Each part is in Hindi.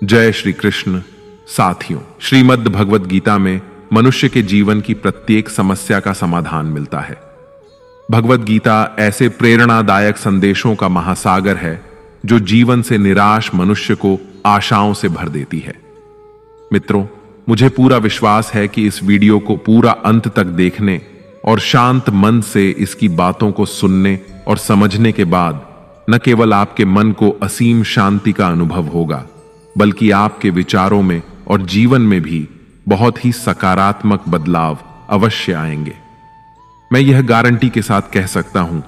जय श्री कृष्ण। साथियों, श्रीमद् भगवद गीता में मनुष्य के जीवन की प्रत्येक समस्या का समाधान मिलता है। भगवद गीता ऐसे प्रेरणादायक संदेशों का महासागर है जो जीवन से निराश मनुष्य को आशाओं से भर देती है। मित्रों, मुझे पूरा विश्वास है कि इस वीडियो को पूरा अंत तक देखने और शांत मन से इसकी बातों को सुनने और समझने के बाद न केवल आपके मन को असीम शांति का अनुभव होगा, बल्कि आपके विचारों में और जीवन में भी बहुत ही सकारात्मक बदलाव अवश्य आएंगे। मैं यह गारंटी के साथ कह सकता हूं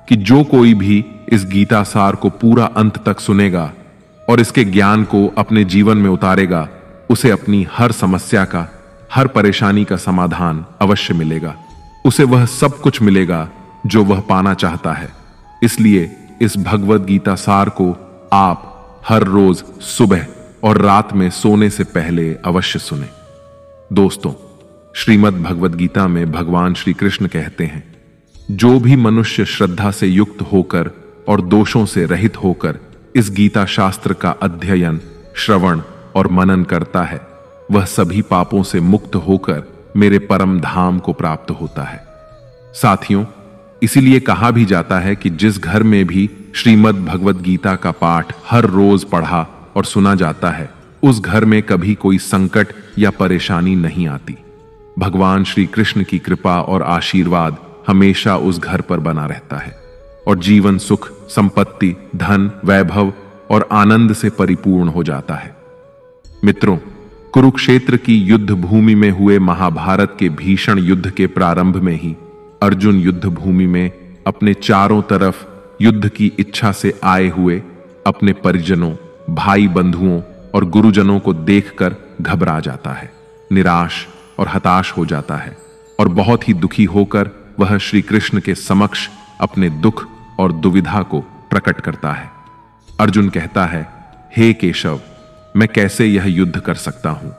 कि जो कोई भी इस गीता सार को पूरा अंत तक सुनेगा और इसके ज्ञान को अपने जीवन में उतारेगा, उसे अपनी हर समस्या का, हर परेशानी का समाधान अवश्य मिलेगा। उसे वह सब कुछ मिलेगा जो वह पाना चाहता है। इसलिए इस भगवद गीता सार को आप हर रोज सुबह और रात में सोने से पहले अवश्य सुने। दोस्तों, श्रीमद् भगवद गीता में भगवान श्री कृष्ण कहते हैं, जो भी मनुष्य श्रद्धा से युक्त होकर और दोषों से रहित होकर इस गीता शास्त्र का अध्ययन, श्रवण और मनन करता है, वह सभी पापों से मुक्त होकर मेरे परम धाम को प्राप्त होता है। साथियों, इसीलिए कहा भी जाता है कि जिस घर में भी श्रीमद् भगवद गीता का पाठ हर रोज पढ़ा और सुना जाता है, उस घर में कभी कोई संकट या परेशानी नहीं आती। भगवान श्री कृष्ण की कृपा और आशीर्वाद हमेशा उस घर पर बना रहता है और जीवन सुख, संपत्ति, धन, वैभव और आनंद से परिपूर्ण हो जाता है। मित्रों, कुरुक्षेत्र की युद्ध भूमि में हुए महाभारत के भीषण युद्ध के प्रारंभ में ही अर्जुन युद्ध भूमि में अपने चारों तरफ युद्ध की इच्छा से आए हुए अपने परिजनों, भाई बंधुओं और गुरुजनों को देखकर घबरा जाता है, निराश और हताश हो जाता है और बहुत ही दुखी होकर वह श्री कृष्ण के समक्ष अपने दुख और दुविधा को प्रकट करता है। अर्जुन कहता है, हे केशव, मैं कैसे यह युद्ध कर सकता हूं?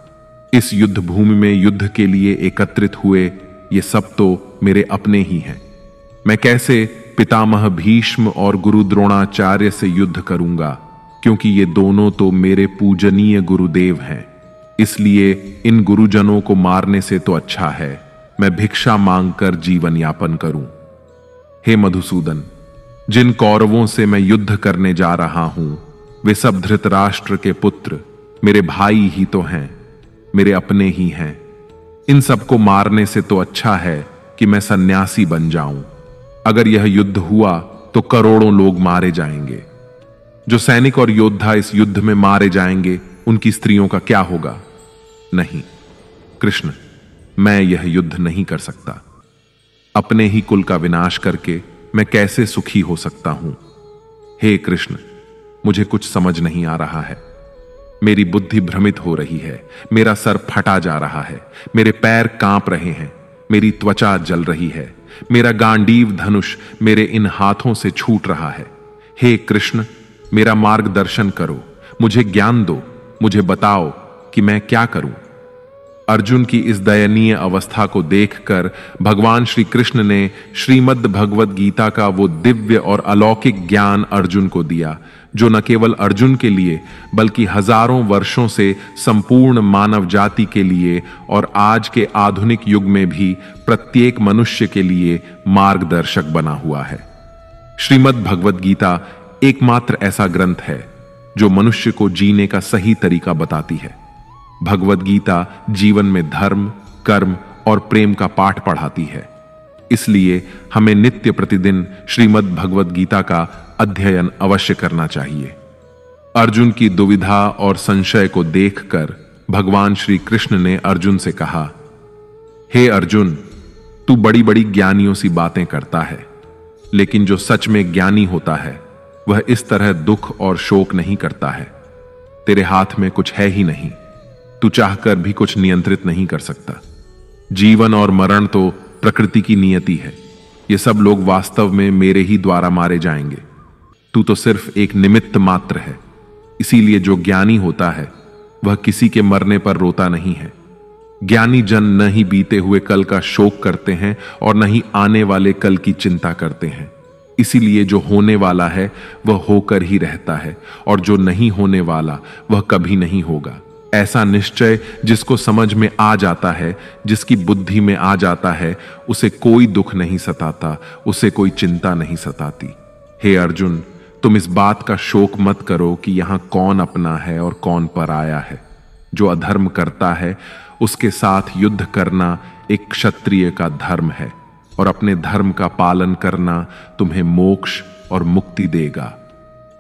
इस युद्ध भूमि में युद्ध के लिए एकत्रित हुए ये सब तो मेरे अपने ही हैं। मैं कैसे पितामह भीष्म और गुरु द्रोणाचार्य से युद्ध करूंगा, क्योंकि ये दोनों तो मेरे पूजनीय गुरुदेव हैं। इसलिए इन गुरुजनों को मारने से तो अच्छा है मैं भिक्षा मांगकर जीवन यापन करूं। हे मधुसूदन, जिन कौरवों से मैं युद्ध करने जा रहा हूं, वे सब धृतराष्ट्र के पुत्र मेरे भाई ही तो हैं, मेरे अपने ही हैं। इन सबको मारने से तो अच्छा है कि मैं सन्यासी बन जाऊं। अगर यह युद्ध हुआ तो करोड़ों लोग मारे जाएंगे। जो सैनिक और योद्धा इस युद्ध में मारे जाएंगे, उनकी स्त्रियों का क्या होगा? नहीं कृष्ण, मैं यह युद्ध नहीं कर सकता। अपने ही कुल का विनाश करके मैं कैसे सुखी हो सकता हूं? हे कृष्ण, मुझे कुछ समझ नहीं आ रहा है। मेरी बुद्धि भ्रमित हो रही है, मेरा सर फटा जा रहा है, मेरे पैर कांप रहे हैं, मेरी त्वचा जल रही है, मेरा गांडीव धनुष मेरे इन हाथों से छूट रहा है। हे कृष्ण, मेरा मार्गदर्शन करो, मुझे ज्ञान दो, मुझे बताओ कि मैं क्या करूं। अर्जुन की इस दयनीय अवस्था को देखकर भगवान श्री कृष्ण ने श्रीमद् भगवद गीता का वो दिव्य और अलौकिक ज्ञान अर्जुन को दिया, जो न केवल अर्जुन के लिए बल्कि हजारों वर्षों से संपूर्ण मानव जाति के लिए और आज के आधुनिक युग में भी प्रत्येक मनुष्य के लिए मार्गदर्शक बना हुआ है। श्रीमद् भगवद गीता एकमात्र ऐसा ग्रंथ है जो मनुष्य को जीने का सही तरीका बताती है। भगवद गीता जीवन में धर्म, कर्म और प्रेम का पाठ पढ़ाती है। इसलिए हमें नित्य प्रतिदिन श्रीमद् भगवद गीता का अध्ययन अवश्य करना चाहिए। अर्जुन की दुविधा और संशय को देखकर भगवान श्री कृष्ण ने अर्जुन से कहा, हे अर्जुन, तू बड़ी बड़ी ज्ञानियों सी बातें करता है, लेकिन जो सच में ज्ञानी होता है वह इस तरह दुख और शोक नहीं करता है। तेरे हाथ में कुछ है ही नहीं, तू चाहकर भी कुछ नियंत्रित नहीं कर सकता। जीवन और मरण तो प्रकृति की नियति है। ये सब लोग वास्तव में मेरे ही द्वारा मारे जाएंगे। तू तो सिर्फ एक निमित्त मात्र है। इसीलिए जो ज्ञानी होता है वह किसी के मरने पर रोता नहीं है। ज्ञानी जन न ही बीते हुए कल का शोक करते हैं और न ही आने वाले कल की चिंता करते हैं। इसीलिए जो होने वाला है वह होकर ही रहता है, और जो नहीं होने वाला वह कभी नहीं होगा। ऐसा निश्चय जिसको समझ में आ जाता है, जिसकी बुद्धि में आ जाता है, उसे कोई दुख नहीं सताता, उसे कोई चिंता नहीं सताती। हे अर्जुन, तुम इस बात का शोक मत करो कि यहां कौन अपना है और कौन पराया है। जो अधर्म करता है उसके साथ युद्ध करना एक क्षत्रिय का धर्म है, और अपने धर्म का पालन करना तुम्हें मोक्ष और मुक्ति देगा।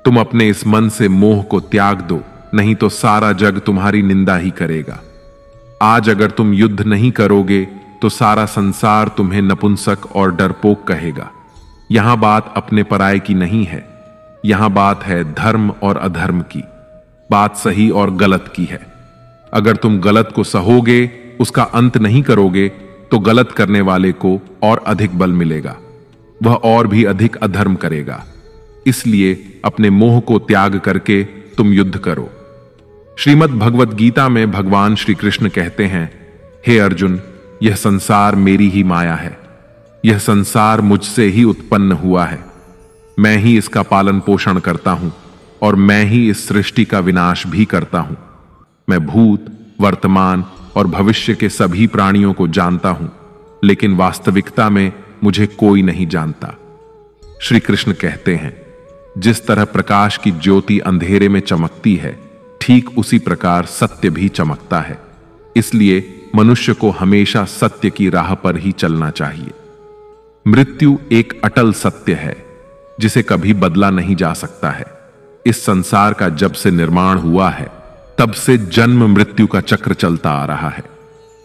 तुम अपने इस मन से मोह को त्याग दो, नहीं तो सारा जग तुम्हारी निंदा ही करेगा। आज अगर तुम युद्ध नहीं करोगे तो सारा संसार तुम्हें नपुंसक और डरपोक कहेगा। यहां बात अपने पराये की नहीं है, यहां बात है धर्म और अधर्म की, बात सही और गलत की है। अगर तुम गलत को सहोगे, उसका अंत नहीं करोगे, तो गलत करने वाले को और अधिक बल मिलेगा, वह और भी अधिक अधर्म करेगा। इसलिए अपने मोह को त्याग करके तुम युद्ध करो। श्रीमद् भगवद गीता में भगवान श्री कृष्ण कहते हैं, हे अर्जुन, यह संसार मेरी ही माया है, यह संसार मुझसे ही उत्पन्न हुआ है। मैं ही इसका पालन पोषण करता हूं और मैं ही इस सृष्टि का विनाश भी करता हूं। मैं भूत, वर्तमान और भविष्य के सभी प्राणियों को जानता हूं, लेकिन वास्तविकता में मुझे कोई नहीं जानता। श्री कृष्ण कहते हैं, जिस तरह प्रकाश की ज्योति अंधेरे में चमकती है, ठीक उसी प्रकार सत्य भी चमकता है। इसलिए मनुष्य को हमेशा सत्य की राह पर ही चलना चाहिए। मृत्यु एक अटल सत्य है जिसे कभी बदला नहीं जा सकता है। इस संसार का जब से निर्माण हुआ है, तब से जन्म मृत्यु का चक्र चलता आ रहा है।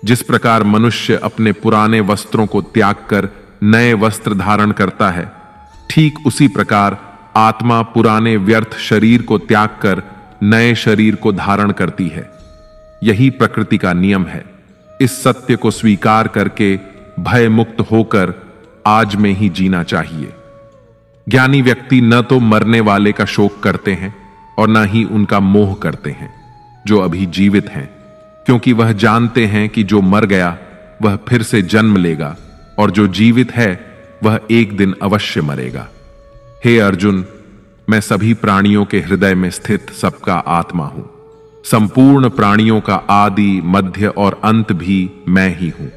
जिस प्रकार मनुष्य अपने पुराने वस्त्रों को त्याग कर नए वस्त्र धारण करता है, ठीक उसी प्रकार आत्मा पुराने व्यर्थ शरीर को त्याग कर नए शरीर को धारण करती है। यही प्रकृति का नियम है। इस सत्य को स्वीकार करके भय मुक्त होकर आज में ही जीना चाहिए। ज्ञानी व्यक्ति न तो मरने वाले का शोक करते हैं और न ही उनका मोह करते हैं जो अभी जीवित हैं, क्योंकि वह जानते हैं कि जो मर गया वह फिर से जन्म लेगा और जो जीवित है वह एक दिन अवश्य मरेगा। हे अर्जुन, मैं सभी प्राणियों के हृदय में स्थित सबका आत्मा हूं। संपूर्ण प्राणियों का आदि, मध्य और अंत भी मैं ही हूं।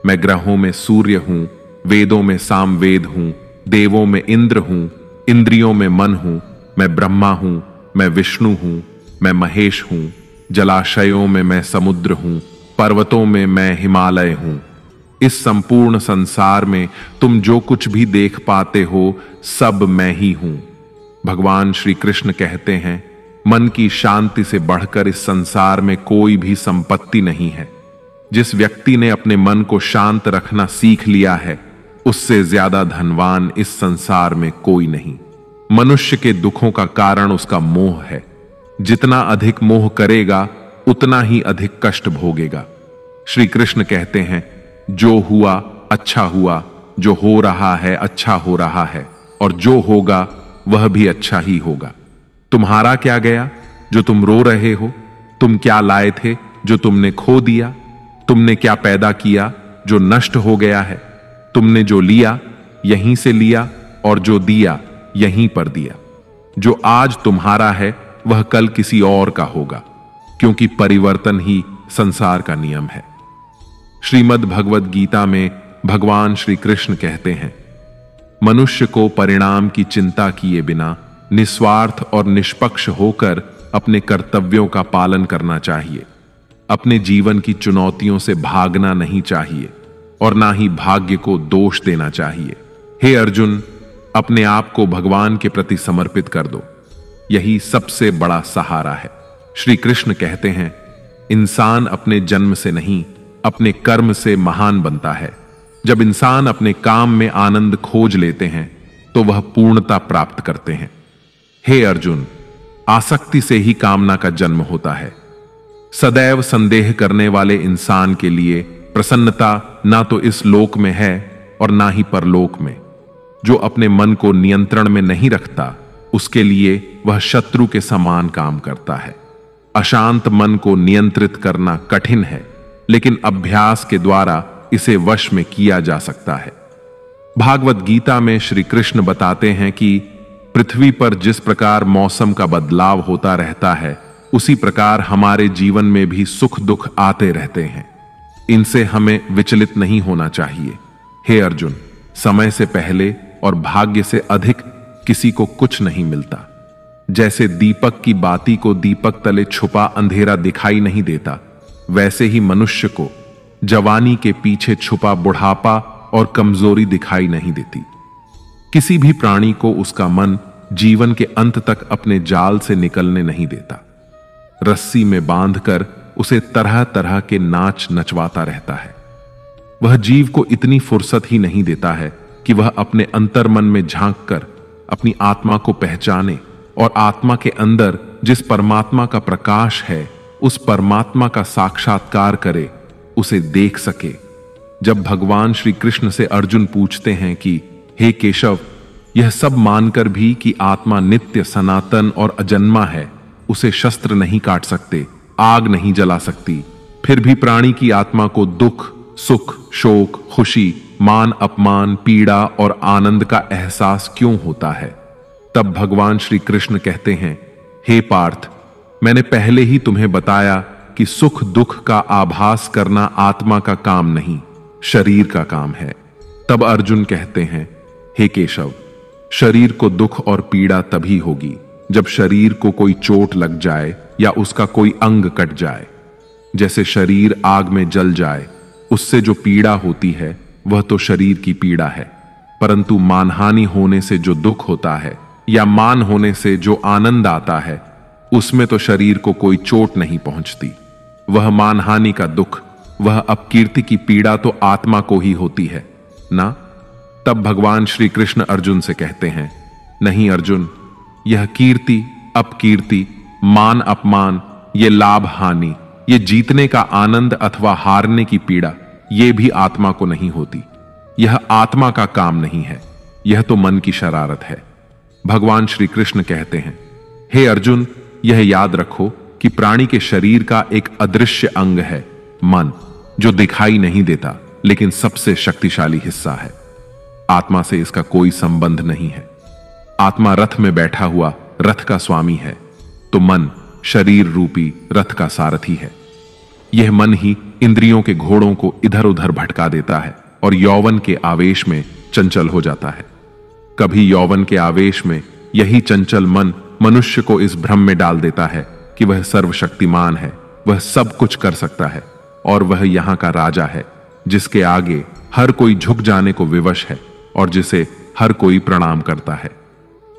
मैं ग्रहों में सूर्य हूं, वेदों में सामवेद हूं, देवों में इंद्र हूं, इंद्रियों में मन हूं। मैं ब्रह्मा हूं, मैं विष्णु हूं, मैं महेश हूं। जलाशयों में मैं समुद्र हूं, पर्वतों में मैं हिमालय हूं। इस संपूर्ण संसार में तुम जो कुछ भी देख पाते हो, सब मैं ही हूं। भगवान श्री कृष्ण कहते हैं, मन की शांति से बढ़कर इस संसार में कोई भी संपत्ति नहीं है। जिस व्यक्ति ने अपने मन को शांत रखना सीख लिया है, उससे ज्यादा धनवान इस संसार में कोई नहीं। मनुष्य के दुखों का कारण उसका मोह है। जितना अधिक मोह करेगा, उतना ही अधिक कष्ट भोगेगा। श्री कृष्ण कहते हैं, जो हुआ अच्छा हुआ, जो हो रहा है अच्छा हो रहा है, और जो होगा वह भी अच्छा ही होगा। तुम्हारा क्या गया जो तुम रो रहे हो? तुम क्या लाए थे जो तुमने खो दिया? तुमने क्या पैदा किया जो नष्ट हो गया है? तुमने जो लिया यहीं से लिया, और जो दिया यहीं पर दिया। जो आज तुम्हारा है वह कल किसी और का होगा, क्योंकि परिवर्तन ही संसार का नियम है। श्रीमद् भगवद गीता में भगवान श्री कृष्ण कहते हैं, मनुष्य को परिणाम की चिंता किए बिना निस्वार्थ और निष्पक्ष होकर अपने कर्तव्यों का पालन करना चाहिए। अपने जीवन की चुनौतियों से भागना नहीं चाहिए और ना ही भाग्य को दोष देना चाहिए। हे अर्जुन, अपने आप को भगवान के प्रति समर्पित कर दो, यही सबसे बड़ा सहारा है। श्री कृष्ण कहते हैं, इंसान अपने जन्म से नहीं, अपने कर्म से महान बनता है। जब इंसान अपने काम में आनंद खोज लेते हैं तो वह पूर्णता प्राप्त करते हैं। हे अर्जुन, आसक्ति से ही कामना का जन्म होता है। सदैव संदेह करने वाले इंसान के लिए प्रसन्नता ना तो इस लोक में है और ना ही परलोक में। जो अपने मन को नियंत्रण में नहीं रखता, उसके लिए वह शत्रु के समान काम करता है। अशांत मन को नियंत्रित करना कठिन है, लेकिन अभ्यास के द्वारा इसे वश में किया जा सकता है। भागवत गीता में श्री कृष्ण बताते हैं कि पृथ्वी पर जिस प्रकार मौसम का बदलाव होता रहता है, उसी प्रकार हमारे जीवन में भी सुख दुख आते रहते हैं। इनसे हमें विचलित नहीं होना चाहिए। हे अर्जुन, समय से पहले और भाग्य से अधिक किसी को कुछ नहीं मिलता। जैसे दीपक की बाती को दीपक तले छुपा अंधेरा दिखाई नहीं देता, वैसे ही मनुष्य को जवानी के पीछे छुपा बुढ़ापा और कमजोरी दिखाई नहीं देती। किसी भी प्राणी को उसका मन जीवन के अंत तक अपने जाल से निकलने नहीं देता। रस्सी में बांधकर उसे तरह तरह के नाच नचवाता रहता है। वह जीव को इतनी फुर्सत ही नहीं देता है कि वह अपने अंतर्मन में झांक कर अपनी आत्मा को पहचाने और आत्मा के अंदर जिस परमात्मा का प्रकाश है, उस परमात्मा का साक्षात्कार करे, उसे देख सके। जब भगवान श्री कृष्ण से अर्जुन पूछते हैं कि हे केशव, यह सब मानकर भी कि आत्मा नित्य सनातन और अजन्मा है, उसे शस्त्र नहीं काट सकते, आग नहीं जला सकती, फिर भी प्राणी की आत्मा को दुख, सुख, शोक, खुशी, मान अपमान, पीड़ा और आनंद का एहसास क्यों होता है? तब भगवान श्री कृष्ण कहते हैं, हे पार्थ, मैंने पहले ही तुम्हें बताया कि सुख दुख का आभास करना आत्मा का काम नहीं, शरीर का काम है। तब अर्जुन कहते हैं, हे केशव, शरीर को दुख और पीड़ा तभी होगी जब शरीर को कोई चोट लग जाए या उसका कोई अंग कट जाए। जैसे शरीर आग में जल जाए, उससे जो पीड़ा होती है वह तो शरीर की पीड़ा है, परंतु मानहानि होने से जो दुख होता है या मान होने से जो आनंद आता है, उसमें तो शरीर को कोई चोट नहीं पहुंचती। वह मानहानि का दुख, वह अपकीर्ति की पीड़ा तो आत्मा को ही होती है ना। तब भगवान श्री कृष्ण अर्जुन से कहते हैं, नहीं अर्जुन, यह कीर्ति अपकीर्ति, मान अपमान, ये लाभ हानि, ये जीतने का आनंद अथवा हारने की पीड़ा, ये भी आत्मा को नहीं होती। यह आत्मा का काम नहीं है, यह तो मन की शरारत है। भगवान श्री कृष्ण कहते हैं, हे अर्जुन, यह याद रखो कि प्राणी के शरीर का एक अदृश्य अंग है, मन, जो दिखाई नहीं देता लेकिन सबसे शक्तिशाली हिस्सा है। आत्मा से इसका कोई संबंध नहीं है। आत्मा रथ में बैठा हुआ रथ का स्वामी है, तो मन शरीर रूपी रथ का सारथी है। यह मन ही इंद्रियों के घोड़ों को इधर उधर भटका देता है और यौवन के आवेश में चंचल हो जाता है। कभी यौवन के आवेश में यही चंचल मन मनुष्य को इस भ्रम में डाल देता है कि वह सर्वशक्तिमान है, वह सब कुछ कर सकता है और वह यहां का राजा है, जिसके आगे हर कोई झुक जाने को विवश है और जिसे हर कोई प्रणाम करता है।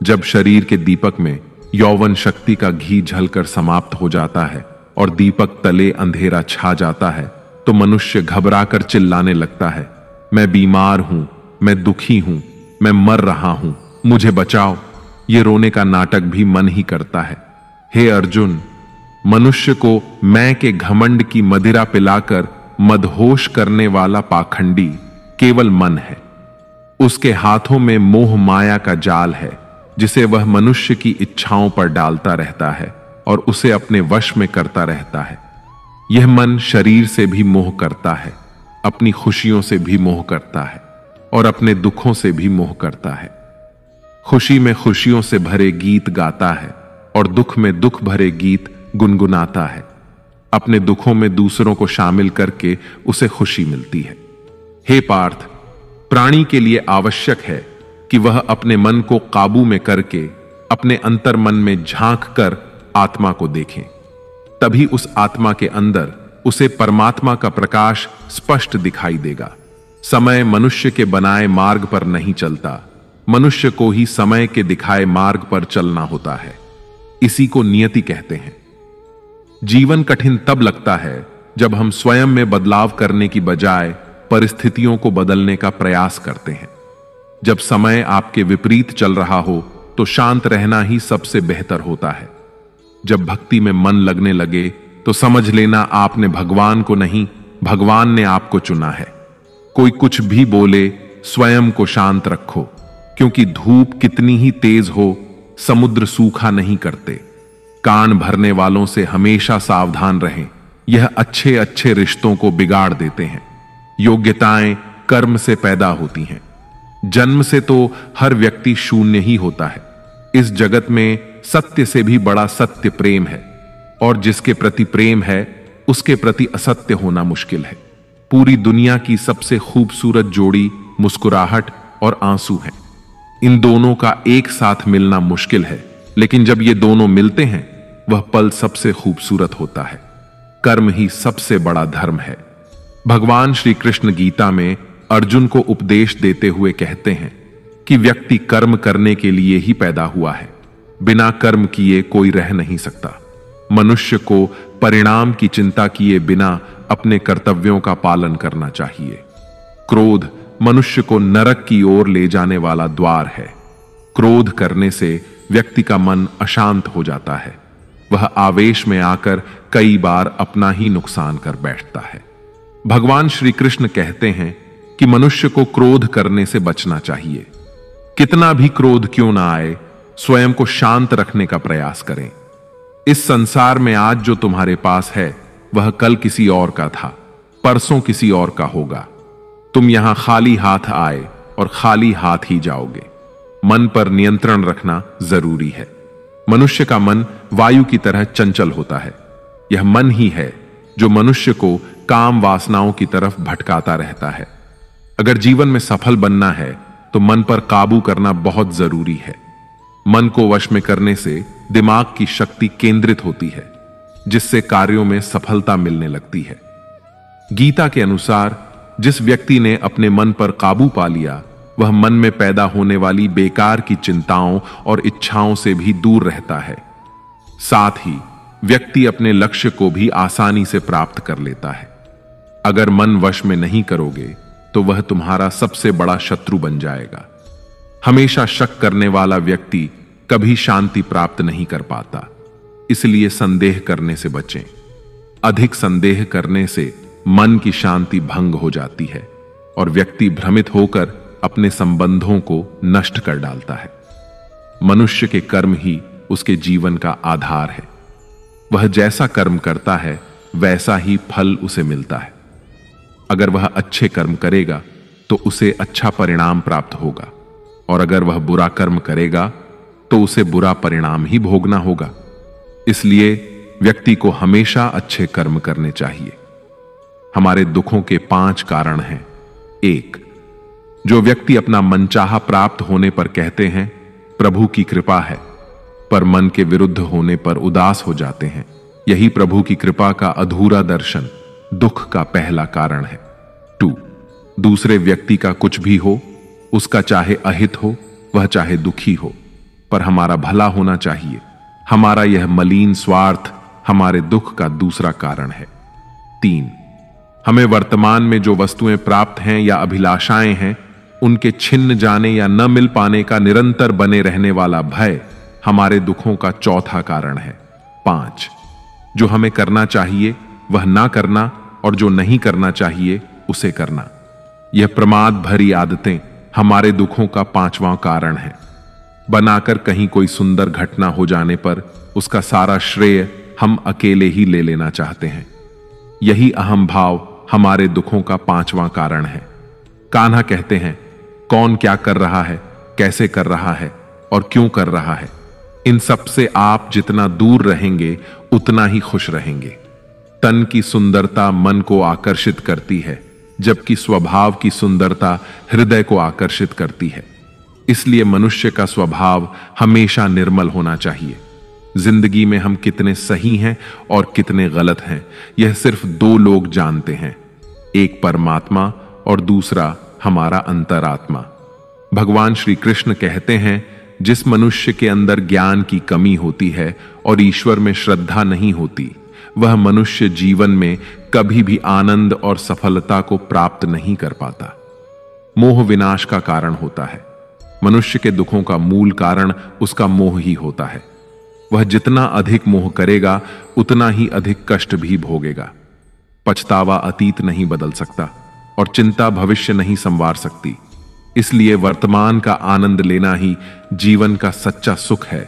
जब शरीर के दीपक में यौवन शक्ति का घी झलकर समाप्त हो जाता है और दीपक तले अंधेरा छा जाता है, तो मनुष्य घबराकर चिल्लाने लगता है, मैं बीमार हूं, मैं दुखी हूं, मैं मर रहा हूं, मुझे बचाओ। ये रोने का नाटक भी मन ही करता है। हे अर्जुन, मनुष्य को मैं के घमंड की मदिरा पिलाकर मदहोश करने वाला पाखंडी केवल मन है। उसके हाथों में मोह माया का जाल है, जिसे वह मनुष्य की इच्छाओं पर डालता रहता है और उसे अपने वश में करता रहता है। यह मन शरीर से भी मोह करता है, अपनी खुशियों से भी मोह करता है और अपने दुखों से भी मोह करता है। खुशी में खुशियों से भरे गीत गाता है और दुख में दुख भरे गीत गुनगुनाता है। अपने दुखों में दूसरों को शामिल करके उसे खुशी मिलती है। हे पार्थ, प्राणी के लिए आवश्यक है कि वह अपने मन को काबू में करके अपने अंतर मन में झांक कर आत्मा को देखें। तभी उस आत्मा के अंदर उसे परमात्मा का प्रकाश स्पष्ट दिखाई देगा। समय मनुष्य के बनाए मार्ग पर नहीं चलता, मनुष्य को ही समय के दिखाए मार्ग पर चलना होता है। इसी को नियति कहते हैं। जीवन कठिन तब लगता है जब हम स्वयं में बदलाव करने की बजाय परिस्थितियों को बदलने का प्रयास करते हैं। जब समय आपके विपरीत चल रहा हो तो शांत रहना ही सबसे बेहतर होता है। जब भक्ति में मन लगने लगे तो समझ लेना आपने भगवान को नहीं, भगवान ने आपको चुना है। कोई कुछ भी बोले, स्वयं को शांत रखो, क्योंकि धूप कितनी ही तेज हो, समुद्र सूखा नहीं करते। कान भरने वालों से हमेशा सावधान रहें, यह अच्छे अच्छे रिश्तों को बिगाड़ देते हैं। योग्यताएं कर्म से पैदा होती हैं। जन्म से तो हर व्यक्ति शून्य ही होता है। इस जगत में सत्य से भी बड़ा सत्य प्रेम है, और जिसके प्रति प्रेम है उसके प्रति असत्य होना मुश्किल है। पूरी दुनिया की सबसे खूबसूरत जोड़ी मुस्कुराहट और आंसू है। इन दोनों का एक साथ मिलना मुश्किल है, लेकिन जब ये दोनों मिलते हैं वह पल सबसे खूबसूरत होता है। कर्म ही सबसे बड़ा धर्म है। भगवान श्री कृष्ण गीता में अर्जुन को उपदेश देते हुए कहते हैं कि व्यक्ति कर्म करने के लिए ही पैदा हुआ है। बिना कर्म किए कोई रह नहीं सकता। मनुष्य को परिणाम की चिंता किए बिना अपने कर्तव्यों का पालन करना चाहिए। क्रोध मनुष्य को नरक की ओर ले जाने वाला द्वार है। क्रोध करने से व्यक्ति का मन अशांत हो जाता है। वह आवेश में आकर कई बार अपना ही नुकसान कर बैठता है। भगवान श्री कृष्ण कहते हैं कि मनुष्य को क्रोध करने से बचना चाहिए। कितना भी क्रोध क्यों ना आए, स्वयं को शांत रखने का प्रयास करें। इस संसार में आज जो तुम्हारे पास है वह कल किसी और का था, परसों किसी और का होगा। तुम यहां खाली हाथ आए और खाली हाथ ही जाओगे। मन पर नियंत्रण रखना जरूरी है। मनुष्य का मन वायु की तरह चंचल होता है। यह मन ही है जो मनुष्य को काम वासनाओं की तरफ भटकाता रहता है। अगर जीवन में सफल बनना है तो मन पर काबू करना बहुत जरूरी है। मन को वश में करने से दिमाग की शक्ति केंद्रित होती है, जिससे कार्यों में सफलता मिलने लगती है। गीता के अनुसार जिस व्यक्ति ने अपने मन पर काबू पा लिया वह मन में पैदा होने वाली बेकार की चिंताओं और इच्छाओं से भी दूर रहता है। साथ ही व्यक्ति अपने लक्ष्य को भी आसानी से प्राप्त कर लेता है। अगर मन वश में नहीं करोगे तो वह तुम्हारा सबसे बड़ा शत्रु बन जाएगा। हमेशा शक करने वाला व्यक्ति कभी शांति प्राप्त नहीं कर पाता। इसलिए संदेह करने से बचें। अधिक संदेह करने से मन की शांति भंग हो जाती है और व्यक्ति भ्रमित होकर अपने संबंधों को नष्ट कर डालता है। मनुष्य के कर्म ही उसके जीवन का आधार है। वह जैसा कर्म करता है वैसा ही फल उसे मिलता है। अगर वह अच्छे कर्म करेगा तो उसे अच्छा परिणाम प्राप्त होगा, और अगर वह बुरा कर्म करेगा तो उसे बुरा परिणाम ही भोगना होगा। इसलिए व्यक्ति को हमेशा अच्छे कर्म करने चाहिए। हमारे दुखों के 5 कारण हैं। 1. जो व्यक्ति अपना मनचाहा प्राप्त होने पर कहते हैं प्रभु की कृपा है, पर मन के विरुद्ध होने पर उदास हो जाते हैं, यही प्रभु की कृपा का अधूरा दर्शन दुख का पहला कारण है। 2. दूसरे व्यक्ति का कुछ भी हो, उसका चाहे अहित हो वह चाहे दुखी हो, पर हमारा भला होना चाहिए। हमारा यह मलिन स्वार्थ हमारे दुख का दूसरा कारण है। 3. हमें वर्तमान में जो वस्तुएं प्राप्त हैं या अभिलाषाएं हैं उनके छिन्न जाने या न मिल पाने का निरंतर बने रहने वाला भय हमारे दुखों का चौथा कारण है। 5. जो हमें करना चाहिए वह ना करना और जो नहीं करना चाहिए उसे करना। यह प्रमाद भरी आदतें हमारे दुखों का 5वां कारण है। बनाकर कहीं कोई सुंदर घटना हो जाने पर उसका सारा श्रेय हम अकेले ही ले लेना चाहते हैं। यही अहम भाव हमारे दुखों का 5वां कारण है। कान्हा कहते हैं कौन क्या कर रहा है, कैसे कर रहा है और क्यों कर रहा है, इन सब से आप जितना दूर रहेंगे उतना ही खुश रहेंगे। तन की सुंदरता मन को आकर्षित करती है, जबकि स्वभाव की सुंदरता हृदय को आकर्षित करती है। इसलिए मनुष्य का स्वभाव हमेशा निर्मल होना चाहिए। जिंदगी में हम कितने सही हैं और कितने गलत हैं यह सिर्फ 2 लोग जानते हैं, एक परमात्मा और दूसरा हमारा अंतरात्मा। भगवान श्री कृष्ण कहते हैं जिस मनुष्य के अंदर ज्ञान की कमी होती है और ईश्वर में श्रद्धा नहीं होती वह मनुष्य जीवन में कभी भी आनंद और सफलता को प्राप्त नहीं कर पाता। मोह विनाश का कारण होता है। मनुष्य के दुखों का मूल कारण उसका मोह ही होता है। वह जितना अधिक मोह करेगा उतना ही अधिक कष्ट भी भोगेगा। पछतावा अतीत नहीं बदल सकता और चिंता भविष्य नहीं संवार सकती। इसलिए वर्तमान का आनंद लेना ही जीवन का सच्चा सुख है।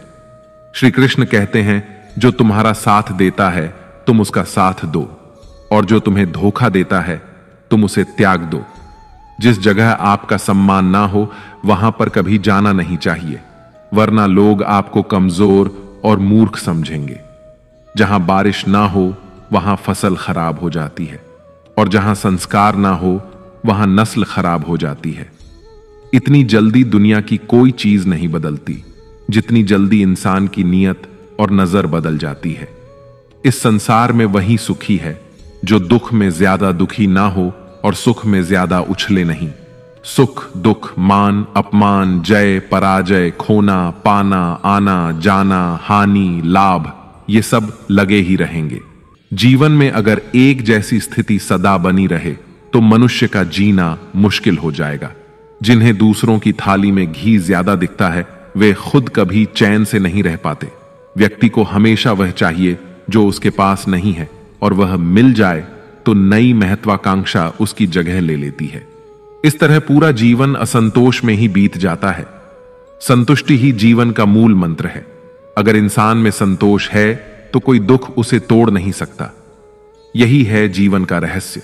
श्री कृष्ण कहते हैं जो तुम्हारा साथ देता है तुम उसका साथ दो, और जो तुम्हें धोखा देता है तुम उसे त्याग दो। जिस जगह आपका सम्मान ना हो वहां पर कभी जाना नहीं चाहिए, वरना लोग आपको कमजोर और मूर्ख समझेंगे। जहां बारिश ना हो वहां फसल खराब हो जाती है, और जहां संस्कार ना हो वहां नस्ल खराब हो जाती है। इतनी जल्दी दुनिया की कोई चीज नहीं बदलती जितनी जल्दी इंसान की नीयत और नजर बदल जाती है। इस संसार में वही सुखी है जो दुख में ज्यादा दुखी ना हो और सुख में ज्यादा उछले नहीं। सुख दुख, मान अपमान, जय पराजय, खोना पाना, आना जाना, हानि लाभ, ये सब लगे ही रहेंगे। जीवन में अगर एक जैसी स्थिति सदा बनी रहे तो मनुष्य का जीना मुश्किल हो जाएगा। जिन्हें दूसरों की थाली में घी ज्यादा दिखता है वे खुद कभी चैन से नहीं रह पाते। व्यक्ति को हमेशा वह चाहिए जो उसके पास नहीं है, और वह मिल जाए तो नई महत्वाकांक्षा उसकी जगह ले लेती है। इस तरह पूरा जीवन असंतोष में ही बीत जाता है। संतुष्टि ही जीवन का मूल मंत्र है। अगर इंसान में संतोष है तो कोई दुख उसे तोड़ नहीं सकता। यही है जीवन का रहस्य।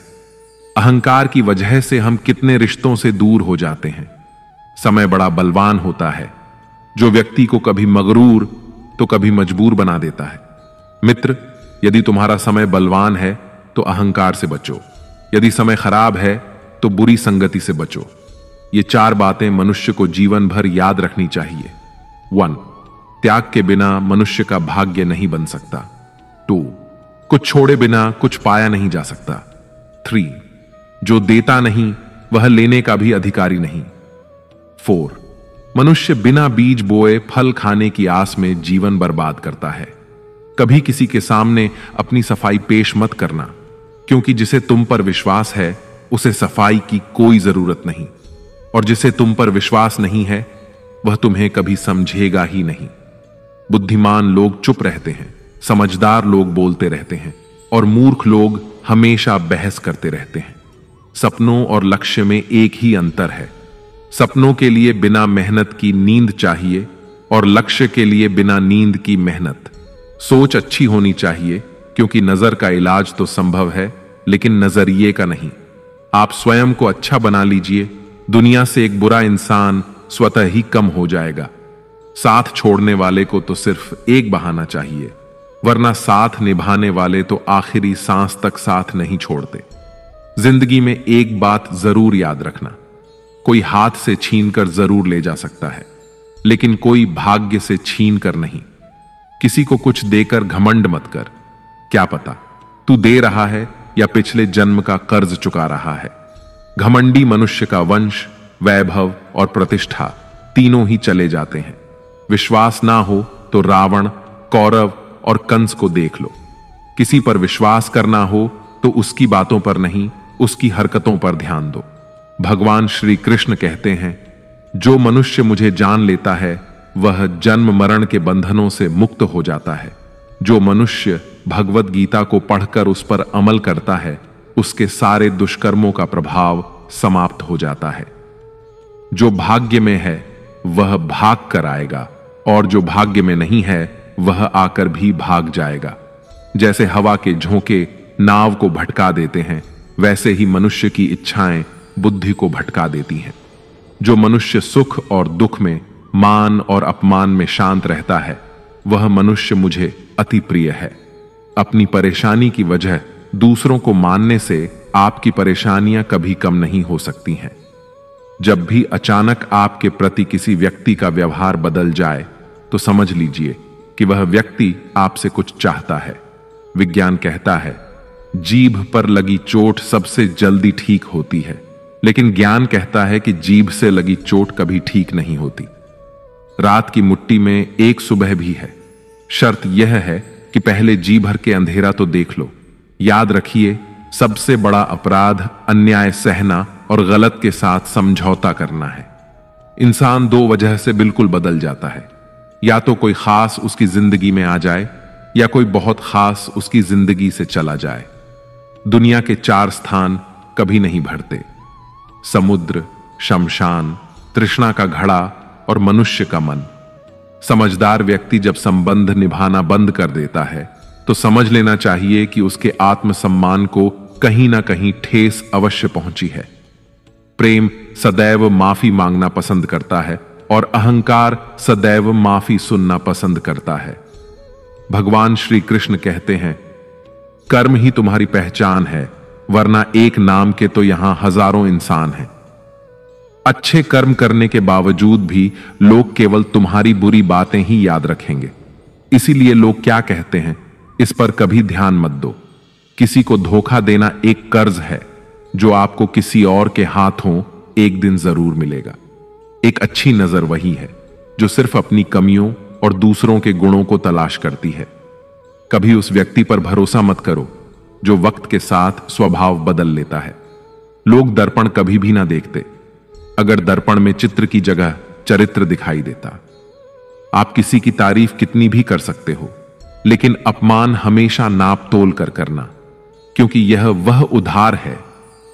अहंकार की वजह से हम कितने रिश्तों से दूर हो जाते हैं। समय बड़ा बलवान होता है जो व्यक्ति को कभी मगरूर तो कभी मजबूर बना देता है। मित्र, यदि तुम्हारा समय बलवान है तो अहंकार से बचो, यदि समय खराब है तो बुरी संगति से बचो। ये 4 बातें मनुष्य को जीवन भर याद रखनी चाहिए। 1. त्याग के बिना मनुष्य का भाग्य नहीं बन सकता। 2. कुछ छोड़े बिना कुछ पाया नहीं जा सकता। 3. जो देता नहीं वह लेने का भी अधिकारी नहीं। 4. मनुष्य बिना बीज बोए फल खाने की आस में जीवन बर्बाद करता है। कभी किसी के सामने अपनी सफाई पेश मत करना, क्योंकि जिसे तुम पर विश्वास है उसे सफाई की कोई जरूरत नहीं, और जिसे तुम पर विश्वास नहीं है वह तुम्हें कभी समझेगा ही नहीं। बुद्धिमान लोग चुप रहते हैं, समझदार लोग बोलते रहते हैं, और मूर्ख लोग हमेशा बहस करते रहते हैं। सपनों और लक्ष्य में एक ही अंतर है। सपनों के लिए बिना मेहनत की नींद चाहिए, और लक्ष्य के लिए बिना नींद की मेहनत। सोच अच्छी होनी चाहिए, क्योंकि नजर का इलाज तो संभव है लेकिन नजरिए का नहीं। आप स्वयं को अच्छा बना लीजिए, दुनिया से एक बुरा इंसान स्वतः ही कम हो जाएगा। साथ छोड़ने वाले को तो सिर्फ एक बहाना चाहिए, वरना साथ निभाने वाले तो आखिरी सांस तक साथ नहीं छोड़ते। जिंदगी में एक बात जरूर याद रखना, कोई हाथ से छीनकर जरूर ले जा सकता है, लेकिन कोई भाग्य से छीन कर नहीं। किसी को कुछ देकर घमंड मत कर, क्या पता तू दे रहा है या पिछले जन्म का कर्ज चुका रहा है। घमंडी मनुष्य का वंश, वैभव और प्रतिष्ठा तीनों ही चले जाते हैं। विश्वास ना हो तो रावण, कौरव और कंस को देख लो। किसी पर विश्वास करना हो तो उसकी बातों पर नहीं, उसकी हरकतों पर ध्यान दो। भगवान श्री कृष्ण कहते हैं, जो मनुष्य मुझे जान लेता है वह जन्म मरण के बंधनों से मुक्त हो जाता है। जो मनुष्य भगवत गीता को पढ़कर उस पर अमल करता है उसके सारे दुष्कर्मों का प्रभाव समाप्त हो जाता है। जो भाग्य में है वह भाग कर आएगा, और जो भाग्य में नहीं है वह आकर भी भाग जाएगा। जैसे हवा के झोंके नाव को भटका देते हैं, वैसे ही मनुष्य की इच्छाएं बुद्धि को भटका देती हैं। जो मनुष्य सुख और दुख में, मान और अपमान में शांत रहता है वह मनुष्य मुझे अति प्रिय है। अपनी परेशानी की वजह दूसरों को मानने से आपकी परेशानियां कभी कम नहीं हो सकती हैं। जब भी अचानक आपके प्रति किसी व्यक्ति का व्यवहार बदल जाए तो समझ लीजिए कि वह व्यक्ति आपसे कुछ चाहता है। विज्ञान कहता है, जीभ पर लगी चोट सबसे जल्दी ठीक होती है, लेकिन ज्ञान कहता है कि जीभ से लगी चोट कभी ठीक नहीं होती। रात की मुट्ठी में एक सुबह भी है। शर्त यह है कि पहले जी भर के अंधेरा तो देख लो। याद रखिए, सबसे बड़ा अपराध अन्याय सहना और गलत के साथ समझौता करना है। इंसान 2 वजह से बिल्कुल बदल जाता है, या तो कोई खास उसकी जिंदगी में आ जाए या कोई बहुत खास उसकी जिंदगी से चला जाए। दुनिया के 4 स्थान कभी नहीं भरते: समुद्र, शमशान, तृष्णा का घड़ा और मनुष्य का मन। समझदार व्यक्ति जब संबंध निभाना बंद कर देता है तो समझ लेना चाहिए कि उसके आत्मसम्मान को कहीं ना कहीं ठेस अवश्य पहुंची है। प्रेम सदैव माफी मांगना पसंद करता है और अहंकार सदैव माफी सुनना पसंद करता है। भगवान श्री कृष्ण कहते हैं, कर्म ही तुम्हारी पहचान है, वरना एक नाम के तो यहां हजारों इंसान हैं। अच्छे कर्म करने के बावजूद भी लोग केवल तुम्हारी बुरी बातें ही याद रखेंगे। इसीलिए लोग क्या कहते हैं, इस पर कभी ध्यान मत दो। किसी को धोखा देना एक कर्ज है जो आपको किसी और के हाथों एक दिन जरूर मिलेगा। एक अच्छी नजर वही है जो सिर्फ अपनी कमियों और दूसरों के गुणों को तलाश करती है। कभी उस व्यक्ति पर भरोसा मत करो जो वक्त के साथ स्वभाव बदल लेता है। लोग दर्पण कभी भी ना देखते, अगर दर्पण में चित्र की जगह चरित्र दिखाई देता। आप किसी की तारीफ कितनी भी कर सकते हो, लेकिन अपमान हमेशा नाप तोल कर करना, क्योंकि यह वह उधार है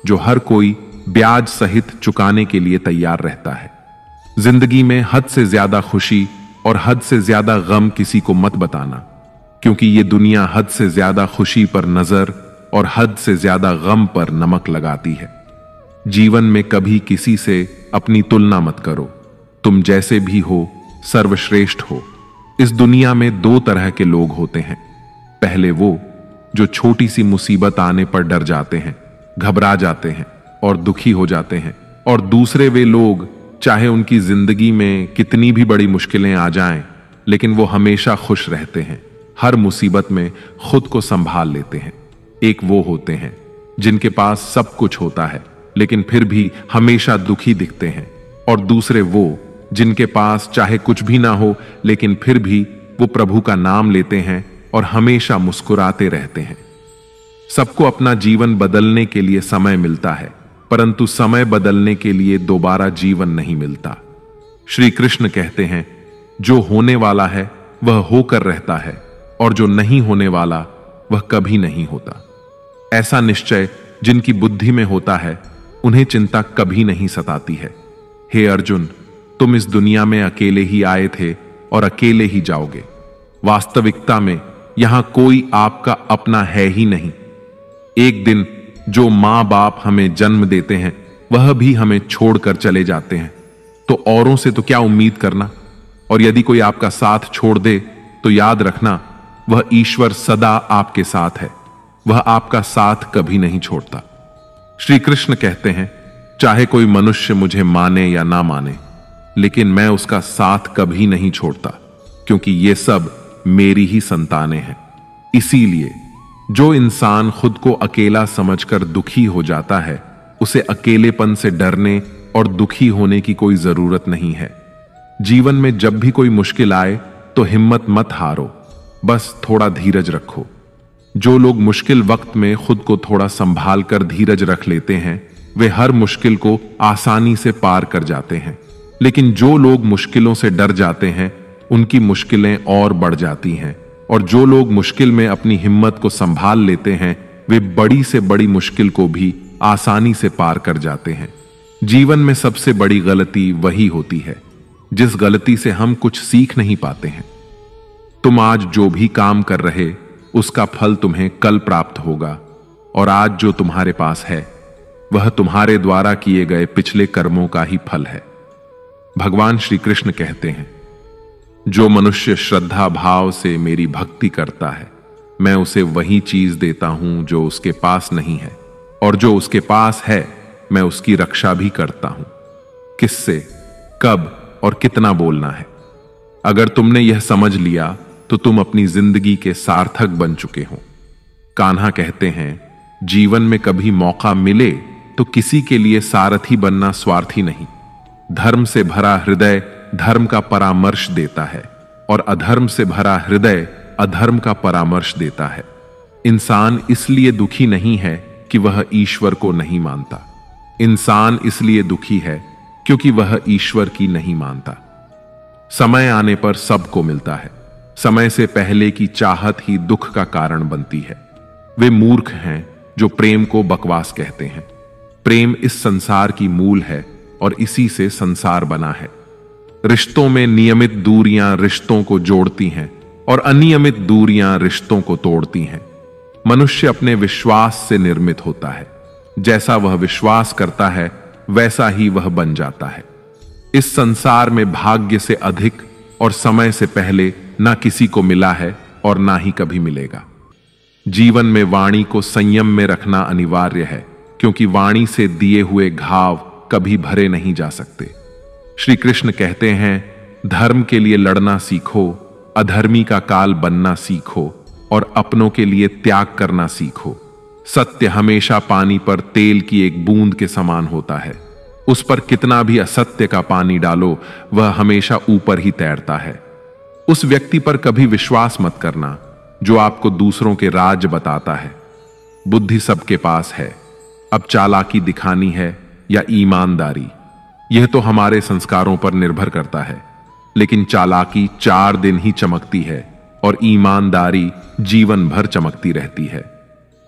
जो हर कोई ब्याज सहित चुकाने के लिए तैयार रहता है। जिंदगी में हद से ज्यादा खुशी और हद से ज्यादा गम किसी को मत बताना, क्योंकि यह दुनिया हद से ज्यादा खुशी पर नजर और हद से ज्यादा गम पर नमक लगाती है। जीवन में कभी किसी से अपनी तुलना मत करो। तुम जैसे भी हो सर्वश्रेष्ठ हो। इस दुनिया में दो तरह के लोग होते हैं। पहले वो जो छोटी सी मुसीबत आने पर डर जाते हैं, घबरा जाते हैं और दुखी हो जाते हैं, और दूसरे वे लोग चाहे उनकी जिंदगी में कितनी भी बड़ी मुश्किलें आ जाएं, लेकिन वो हमेशा खुश रहते हैं, हर मुसीबत में खुद को संभाल लेते हैं। एक वो होते हैं जिनके पास सब कुछ होता है लेकिन फिर भी हमेशा दुखी दिखते हैं, और दूसरे वो जिनके पास चाहे कुछ भी ना हो लेकिन फिर भी वो प्रभु का नाम लेते हैं और हमेशा मुस्कुराते रहते हैं। सबको अपना जीवन बदलने के लिए समय मिलता है, परंतु समय बदलने के लिए दोबारा जीवन नहीं मिलता। श्री कृष्ण कहते हैं, जो होने वाला है वह होकर रहता है और जो नहीं होने वाला वह कभी नहीं होता। ऐसा निश्चय जिनकी बुद्धि में होता है उन्हें चिंता कभी नहीं सताती है। हे अर्जुन, तुम इस दुनिया में अकेले ही आए थे और अकेले ही जाओगे। वास्तविकता में यहां कोई आपका अपना है ही नहीं। एक दिन जो मां बाप हमें जन्म देते हैं वह भी हमें छोड़कर चले जाते हैं, तो औरों से तो क्या उम्मीद करना। और यदि कोई आपका साथ छोड़ दे तो याद रखना, वह ईश्वर सदा आपके साथ है, वह आपका साथ कभी नहीं छोड़ता। श्री कृष्ण कहते हैं, चाहे कोई मनुष्य मुझे माने या ना माने, लेकिन मैं उसका साथ कभी नहीं छोड़ता, क्योंकि ये सब मेरी ही संतानें हैं। इसीलिए जो इंसान खुद को अकेला समझकर दुखी हो जाता है, उसे अकेलेपन से डरने और दुखी होने की कोई जरूरत नहीं है। जीवन में जब भी कोई मुश्किल आए तो हिम्मत मत हारो, बस थोड़ा धीरज रखो। जो लोग मुश्किल वक्त में खुद को थोड़ा संभाल कर धीरज रख लेते हैं, वे हर मुश्किल को आसानी से पार कर जाते हैं। लेकिन जो लोग मुश्किलों से डर जाते हैं, उनकी मुश्किलें और बढ़ जाती हैं, और जो लोग मुश्किल में अपनी हिम्मत को संभाल लेते हैं, वे बड़ी से बड़ी मुश्किल को भी आसानी से पार कर जाते हैं। जीवन में सबसे बड़ी गलती वही होती है जिस गलती से हम कुछ सीख नहीं पाते हैं। तुम आज जो भी काम कर रहे उसका फल तुम्हें कल प्राप्त होगा, और आज जो तुम्हारे पास है वह तुम्हारे द्वारा किए गए पिछले कर्मों का ही फल है। भगवान श्री कृष्ण कहते हैं, जो मनुष्य श्रद्धा भाव से मेरी भक्ति करता है, मैं उसे वही चीज देता हूं जो उसके पास नहीं है, और जो उसके पास है मैं उसकी रक्षा भी करता हूं। किससे, कब और कितना बोलना है। अगर तुमने यह समझ लिया तो तुम अपनी जिंदगी के सार्थक बन चुके हो। कान्हा कहते हैं, जीवन में कभी मौका मिले तो किसी के लिए सारथी बनना स्वार्थी नहीं। धर्म से भरा हृदय धर्म का परामर्श देता है, और अधर्म से भरा हृदय अधर्म का परामर्श देता है। इंसान इसलिए दुखी नहीं है कि वह ईश्वर को नहीं मानता। इंसान इसलिए दुखी है क्योंकि वह ईश्वर की नहीं मानता। समय आने पर सबको मिलता है। समय से पहले की चाहत ही दुख का कारण बनती है। वे मूर्ख हैं जो प्रेम को बकवास कहते हैं। प्रेम इस संसार की मूल है और इसी से संसार बना है। रिश्तों में नियमित दूरियां रिश्तों को जोड़ती हैं और अनियमित दूरियां रिश्तों को तोड़ती हैं। मनुष्य अपने विश्वास से निर्मित होता है। जैसा वह विश्वास करता है वैसा ही वह बन जाता है। इस संसार में भाग्य से अधिक और समय से पहले ना किसी को मिला है और ना ही कभी मिलेगा। जीवन में वाणी को संयम में रखना अनिवार्य है, क्योंकि वाणी से दिए हुए घाव कभी भरे नहीं जा सकते। श्री कृष्ण कहते हैं, धर्म के लिए लड़ना सीखो, अधर्मी का काल बनना सीखो और अपनों के लिए त्याग करना सीखो। सत्य हमेशा पानी पर तेल की एक बूंद के समान होता है। उस पर कितना भी असत्य का पानी डालो, वह हमेशा ऊपर ही तैरता है। उस व्यक्ति पर कभी विश्वास मत करना जो आपको दूसरों के राज बताता है। बुद्धि सबके पास है, अब चालाकी दिखानी है या ईमानदारी, यह तो हमारे संस्कारों पर निर्भर करता है। लेकिन चालाकी 4 दिन ही चमकती है और ईमानदारी जीवन भर चमकती रहती है।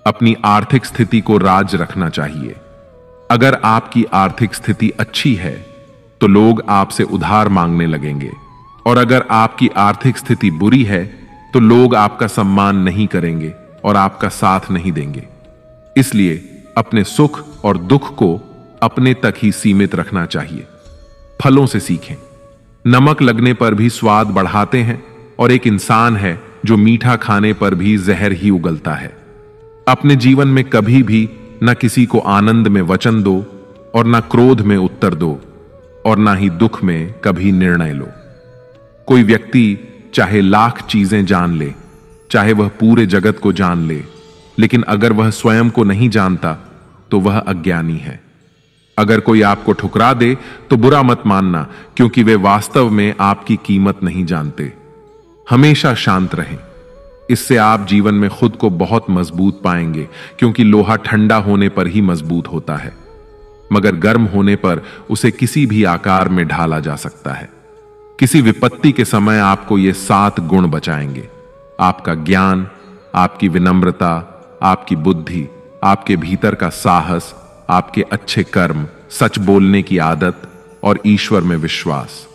अपनी आर्थिक स्थिति को राज रखना चाहिए। अगर आपकी आर्थिक स्थिति अच्छी है तो लोग आपसे उधार मांगने लगेंगे, और अगर आपकी आर्थिक स्थिति बुरी है तो लोग आपका सम्मान नहीं करेंगे और आपका साथ नहीं देंगे। इसलिए अपने सुख और दुख को अपने तक ही सीमित रखना चाहिए। फलों से सीखें। नमक लगने पर भी स्वाद बढ़ाते हैं, और एक इंसान है जो मीठा खाने पर भी जहर ही उगलता है। अपने जीवन में कभी भी न किसी को आनंद में वचन दो और न क्रोध में उत्तर दो, और न ही दुख में कभी निर्णय लो। कोई व्यक्ति चाहे लाख चीजें जान ले, चाहे वह पूरे जगत को जान ले, लेकिन अगर वह स्वयं को नहीं जानता तो वह अज्ञानी है। अगर कोई आपको ठुकरा दे तो बुरा मत मानना, क्योंकि वे वास्तव में आपकी कीमत नहीं जानते। हमेशा शांत रहें। इससे आप जीवन में खुद को बहुत मजबूत पाएंगे, क्योंकि लोहा ठंडा होने पर ही मजबूत होता है, मगर गर्म होने पर उसे किसी भी आकार में ढाला जा सकता है। किसी विपत्ति के समय आपको ये 7 गुण बचाएंगे: आपका ज्ञान, आपकी विनम्रता, आपकी बुद्धि, आपके भीतर का साहस, आपके अच्छे कर्म, सच बोलने की आदत और ईश्वर में विश्वास।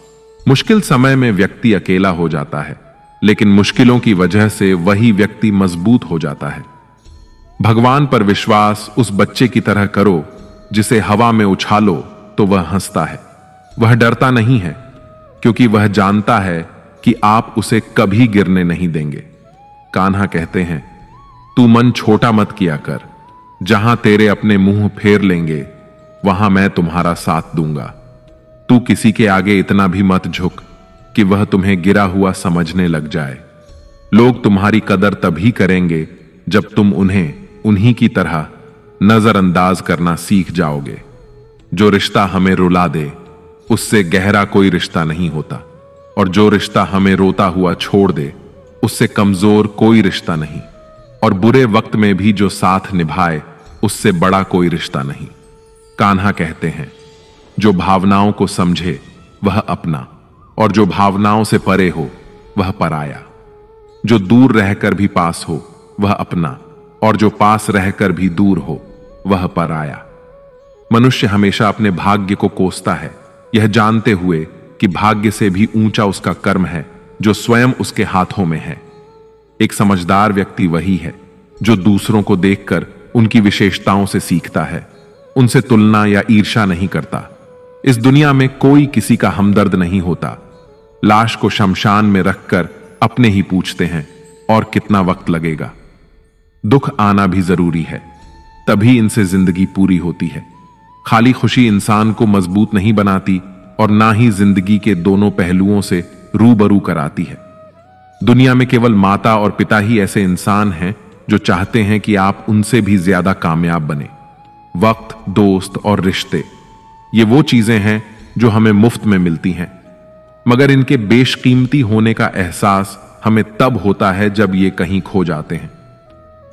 मुश्किल समय में व्यक्ति अकेला हो जाता है, लेकिन मुश्किलों की वजह से वही व्यक्ति मजबूत हो जाता है। भगवान पर विश्वास उस बच्चे की तरह करो जिसे हवा में उछालो तो वह हंसता है। वह डरता नहीं है, क्योंकि वह जानता है कि आप उसे कभी गिरने नहीं देंगे। कान्हा कहते हैं, तू मन छोटा मत किया कर, जहां तेरे अपने मुंह फेर लेंगे वहां मैं तुम्हारा साथ दूंगा। तू किसी के आगे इतना भी मत झुक कि वह तुम्हें गिरा हुआ समझने लग जाए। लोग तुम्हारी कदर तभी करेंगे जब तुम उन्हें उन्हीं की तरह नजरअंदाज करना सीख जाओगे। जो रिश्ता हमें रुला दे उससे गहरा कोई रिश्ता नहीं होता, और जो रिश्ता हमें रोता हुआ छोड़ दे उससे कमजोर कोई रिश्ता नहीं, और बुरे वक्त में भी जो साथ निभाए उससे बड़ा कोई रिश्ता नहीं। कान्हा कहते हैं, जो भावनाओं को समझे वह अपना, और जो भावनाओं से परे हो वह पराया। जो दूर रहकर भी पास हो वह अपना, और जो पास रहकर भी दूर हो वह पराया। मनुष्य हमेशा अपने भाग्य को कोसता है, यह जानते हुए कि भाग्य से भी ऊंचा उसका कर्म है जो स्वयं उसके हाथों में है। एक समझदार व्यक्ति वही है जो दूसरों को देखकर उनकी विशेषताओं से सीखता है, उनसे तुलना या ईर्ष्या नहीं करता। इस दुनिया में कोई किसी का हमदर्द नहीं होता। लाश को शमशान में रखकर अपने ही पूछते हैं, और कितना वक्त लगेगा। दुख आना भी जरूरी है, तभी इनसे जिंदगी पूरी होती है। खाली खुशी इंसान को मजबूत नहीं बनाती, और ना ही जिंदगी के दोनों पहलुओं से रूबरू कराती है। दुनिया में केवल माता और पिता ही ऐसे इंसान हैं जो चाहते हैं कि आप उनसे भी ज्यादा कामयाब बने। वक्त, दोस्त और रिश्ते, ये वो चीजें हैं जो हमें मुफ्त में मिलती हैं, मगर इनके बेशकीमती होने का एहसास हमें तब होता है जब ये कहीं खो जाते हैं।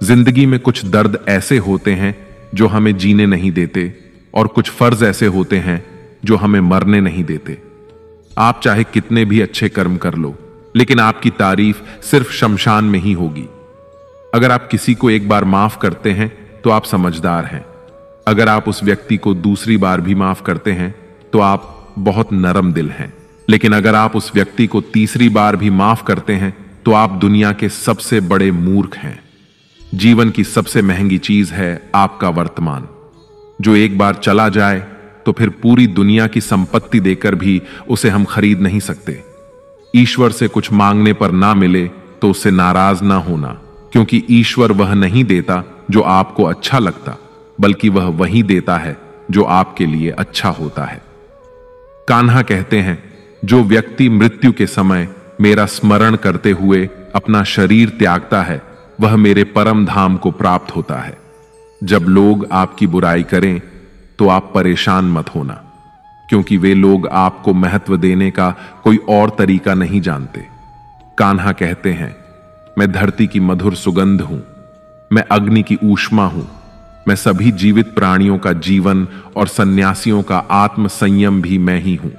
जिंदगी में कुछ दर्द ऐसे होते हैं जो हमें जीने नहीं देते, और कुछ फर्ज ऐसे होते हैं जो हमें मरने नहीं देते। आप चाहे कितने भी अच्छे कर्म कर लो, लेकिन आपकी तारीफ सिर्फ शमशान में ही होगी। अगर आप किसी को एक बार माफ करते हैं तो आप समझदार हैं। अगर आप उस व्यक्ति को दूसरी बार भी माफ करते हैं तो आप बहुत नरम दिल हैं। लेकिन अगर आप उस व्यक्ति को तीसरी बार भी माफ करते हैं तो आप दुनिया के सबसे बड़े मूर्ख हैं। जीवन की सबसे महंगी चीज है आपका वर्तमान, जो एक बार चला जाए तो फिर पूरी दुनिया की संपत्ति देकर भी उसे हम खरीद नहीं सकते। ईश्वर से कुछ मांगने पर ना मिले तो उससे नाराज ना होना, क्योंकि ईश्वर वह नहीं देता जो आपको अच्छा लगता, बल्कि वह वही देता है जो आपके लिए अच्छा होता है। कान्हा कहते हैं, जो व्यक्ति मृत्यु के समय मेरा स्मरण करते हुए अपना शरीर त्यागता है, वह मेरे परम धाम को प्राप्त होता है। जब लोग आपकी बुराई करें तो आप परेशान मत होना, क्योंकि वे लोग आपको महत्व देने का कोई और तरीका नहीं जानते। कान्हा कहते हैं, मैं धरती की मधुर सुगंध हूं, मैं अग्नि की ऊष्मा हूं, मैं सभी जीवित प्राणियों का जीवन और सन्यासियों का आत्म संयम भी मैं ही हूं।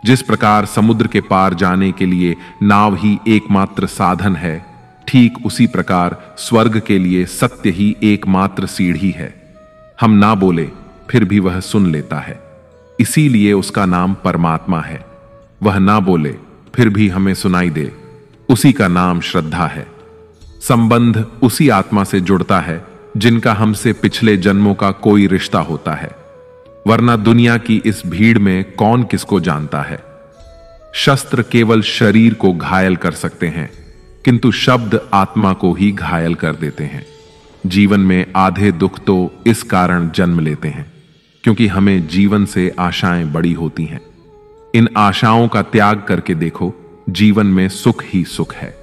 जिस प्रकार समुद्र के पार जाने के लिए नाव ही एकमात्र साधन है, ठीक उसी प्रकार स्वर्ग के लिए सत्य ही एकमात्र सीढ़ी है। हम ना बोले फिर भी वह सुन लेता है, इसीलिए उसका नाम परमात्मा है। वह ना बोले फिर भी हमें सुनाई दे, उसी का नाम श्रद्धा है। संबंध उसी आत्मा से जुड़ता है जिनका हमसे पिछले जन्मों का कोई रिश्ता होता है, वरना दुनिया की इस भीड़ में कौन किसको जानता है। शस्त्र केवल शरीर को घायल कर सकते हैं, किंतु शब्द आत्मा को ही घायल कर देते हैं। जीवन में आधे दुख तो इस कारण जन्म लेते हैं क्योंकि हमें जीवन से आशाएं बड़ी होती हैं। इन आशाओं का त्याग करके देखो, जीवन में सुख ही सुख है।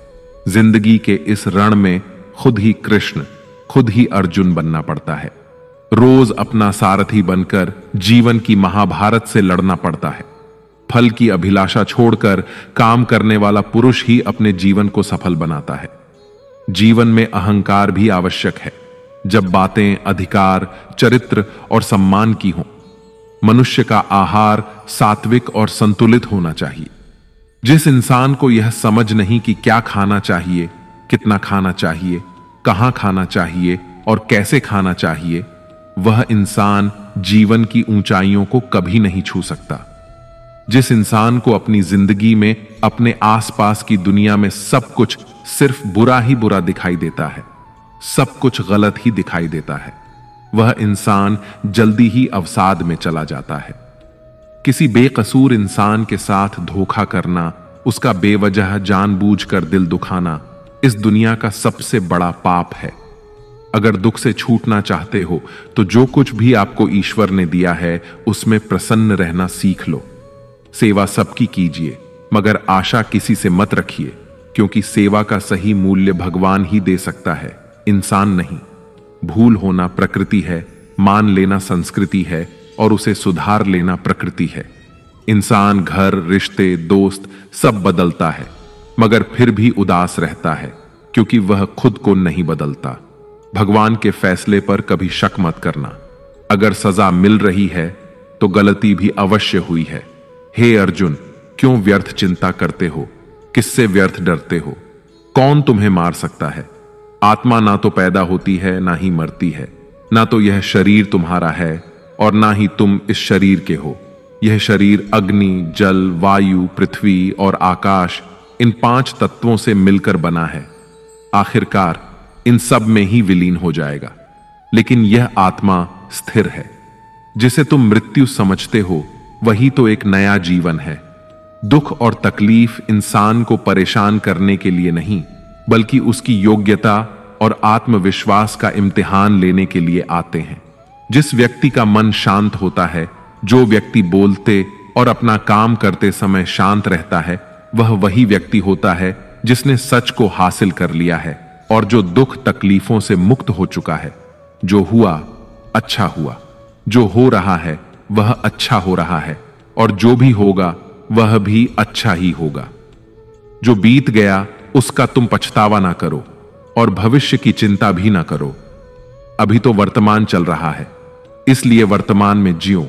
जिंदगी के इस रण में खुद ही कृष्ण, खुद ही अर्जुन बनना पड़ता है। रोज अपना सारथी बनकर जीवन की महाभारत से लड़ना पड़ता है। फल की अभिलाषा छोड़कर काम करने वाला पुरुष ही अपने जीवन को सफल बनाता है। जीवन में अहंकार भी आवश्यक है, जब बातें अधिकार, चरित्र और सम्मान की हों। मनुष्य का आहार सात्विक और संतुलित होना चाहिए। जिस इंसान को यह समझ नहीं कि क्या खाना चाहिए, कितना खाना चाहिए, कहां खाना चाहिए और कैसे खाना चाहिए, वह इंसान जीवन की ऊंचाइयों को कभी नहीं छू सकता। जिस इंसान को अपनी जिंदगी में अपने आसपास की दुनिया में सब कुछ सिर्फ बुरा ही बुरा दिखाई देता है, सब कुछ गलत ही दिखाई देता है, वह इंसान जल्दी ही अवसाद में चला जाता है। किसी बेकसूर इंसान के साथ धोखा करना, उसका बेवजह जानबूझकर दिल दुखाना इस दुनिया का सबसे बड़ा पाप है। अगर दुख से छूटना चाहते हो तो जो कुछ भी आपको ईश्वर ने दिया है उसमें प्रसन्न रहना सीख लो। सेवा सबकी कीजिए, मगर आशा किसी से मत रखिए, क्योंकि सेवा का सही मूल्य भगवान ही दे सकता है, इंसान नहीं। भूल होना प्रकृति है, मान लेना संस्कृति है और उसे सुधार लेना प्रकृति है। इंसान घर, रिश्ते, दोस्त सब बदलता है, मगर फिर भी उदास रहता है, क्योंकि वह खुद को नहीं बदलता। भगवान के फैसले पर कभी शक मत करना। अगर सजा मिल रही है तो गलती भी अवश्य हुई है। हे अर्जुन, क्यों व्यर्थ चिंता करते हो? किससे व्यर्थ डरते हो? कौन तुम्हें मार सकता है? आत्मा ना तो पैदा होती है, ना ही मरती है। ना तो यह शरीर तुम्हारा है और ना ही तुम इस शरीर के हो। यह शरीर अग्नि, जल, वायु, पृथ्वी और आकाश, इन 5 तत्वों से मिलकर बना है। आखिरकार इन सब में ही विलीन हो जाएगा। लेकिन यह आत्मा स्थिर है। जिसे तुम मृत्यु समझते हो वही तो एक नया जीवन है। दुख और तकलीफ इंसान को परेशान करने के लिए नहीं, बल्कि उसकी योग्यता और आत्मविश्वास का इम्तिहान लेने के लिए आते हैं। जिस व्यक्ति का मन शांत होता है, जो व्यक्ति बोलते और अपना काम करते समय शांत रहता है, वह वही व्यक्ति होता है जिसने सच को हासिल कर लिया है और जो दुख तकलीफों से मुक्त हो चुका है। जो हुआ अच्छा हुआ, जो हो रहा है वह अच्छा हो रहा है, और जो भी होगा वह भी अच्छा ही होगा। जो बीत गया उसका तुम पछतावा ना करो और भविष्य की चिंता भी ना करो। अभी तो वर्तमान चल रहा है, इसलिए वर्तमान में जियो।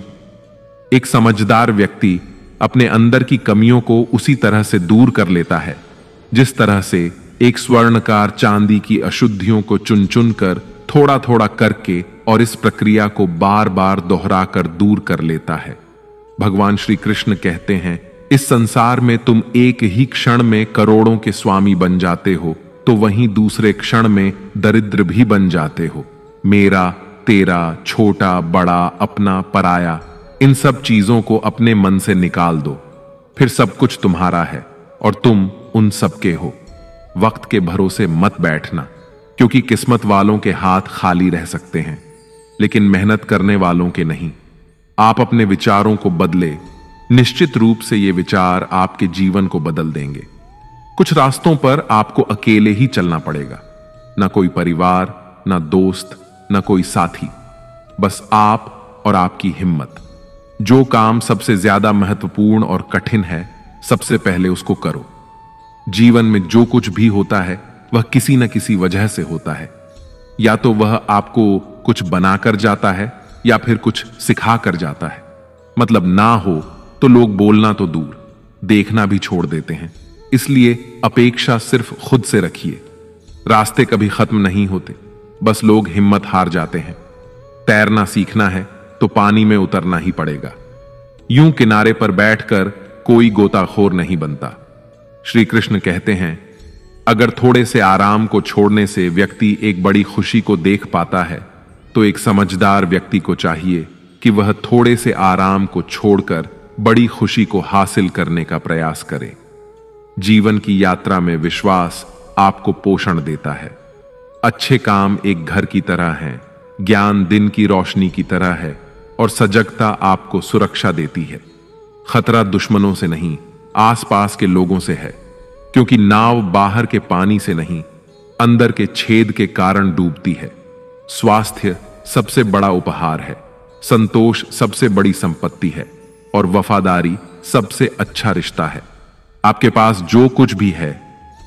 एक समझदार व्यक्ति अपने अंदर की कमियों को उसी तरह से दूर कर लेता है जिस तरह से एक स्वर्णकार चांदी की अशुद्धियों को चुन चुन कर थोड़ा थोड़ा करके और इस प्रक्रिया को बार बार दोहराकर दूर कर लेता है। भगवान श्री कृष्ण कहते हैं, इस संसार में तुम एक ही क्षण में करोड़ों के स्वामी बन जाते हो, तो वहीं दूसरे क्षण में दरिद्र भी बन जाते हो। मेरा, तेरा, छोटा, बड़ा, अपना, पराया, इन सब चीजों को अपने मन से निकाल दो, फिर सब कुछ तुम्हारा है और तुम उन सब के हो। वक्त के भरोसे मत बैठना, क्योंकि किस्मत वालों के हाथ खाली रह सकते हैं, लेकिन मेहनत करने वालों के नहीं। आप अपने विचारों को बदले, निश्चित रूप से ये विचार आपके जीवन को बदल देंगे। कुछ रास्तों पर आपको अकेले ही चलना पड़ेगा, ना कोई परिवार, ना दोस्त, ना कोई साथी, बस आप और आपकी हिम्मत। जो काम सबसे ज्यादा महत्वपूर्ण और कठिन है, सबसे पहले उसको करो। जीवन में जो कुछ भी होता है वह किसी न किसी वजह से होता है। या तो वह आपको कुछ बनाकर जाता है या फिर कुछ सिखा कर जाता है। मतलब ना हो तो लोग बोलना तो दूर, देखना भी छोड़ देते हैं। इसलिए अपेक्षा सिर्फ खुद से रखिए। रास्ते कभी खत्म नहीं होते, बस लोग हिम्मत हार जाते हैं। तैरना सीखना है तो पानी में उतरना ही पड़ेगा। यूं किनारे पर बैठकर कोई गोताखोर नहीं बनता। श्री कृष्ण कहते हैं, अगर थोड़े से आराम को छोड़ने से व्यक्ति एक बड़ी खुशी को देख पाता है, तो एक समझदार व्यक्ति को चाहिए कि वह थोड़े से आराम को छोड़कर बड़ी खुशी को हासिल करने का प्रयास करे। जीवन की यात्रा में विश्वास आपको पोषण देता है। अच्छे काम एक घर की तरह हैं, ज्ञान दिन की रोशनी की तरह है और सजगता आपको सुरक्षा देती है। खतरा दुश्मनों से नहीं, आसपास के लोगों से है, क्योंकि नाव बाहर के पानी से नहीं, अंदर के छेद के कारण डूबती है। स्वास्थ्य सबसे बड़ा उपहार है, संतोष सबसे बड़ी संपत्ति है और वफादारी सबसे अच्छा रिश्ता है। आपके पास जो कुछ भी है